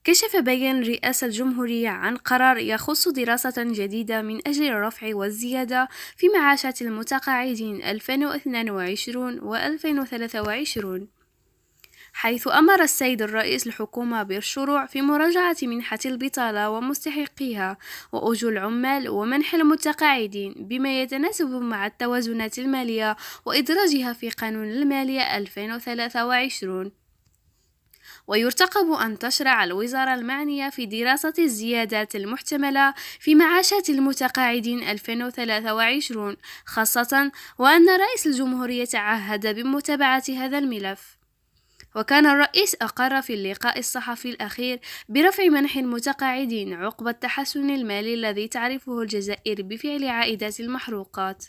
كشف بيان رئاسة الجمهورية عن قرار يخص دراسة جديدة من أجل الرفع والزيادة في معاشات المتقاعدين 2022 و 2023، حيث أمر السيد الرئيس الحكومة بالشروع في مراجعة منحة البطالة ومستحقيها وأجور العمال ومنح المتقاعدين بما يتناسب مع التوازنات المالية وإدراجها في قانون المالية 2023. ويرتقب أن تشرع الوزارة المعنية في دراسة الزيادات المحتملة في معاشات المتقاعدين 2023 خاصة، وأن رئيس الجمهورية تعهد بمتابعة هذا الملف. وكان الرئيس أقر في اللقاء الصحفي الأخير برفع منح المتقاعدين عقب التحسن المالي الذي تعرفه الجزائر بفعل عائدات المحروقات.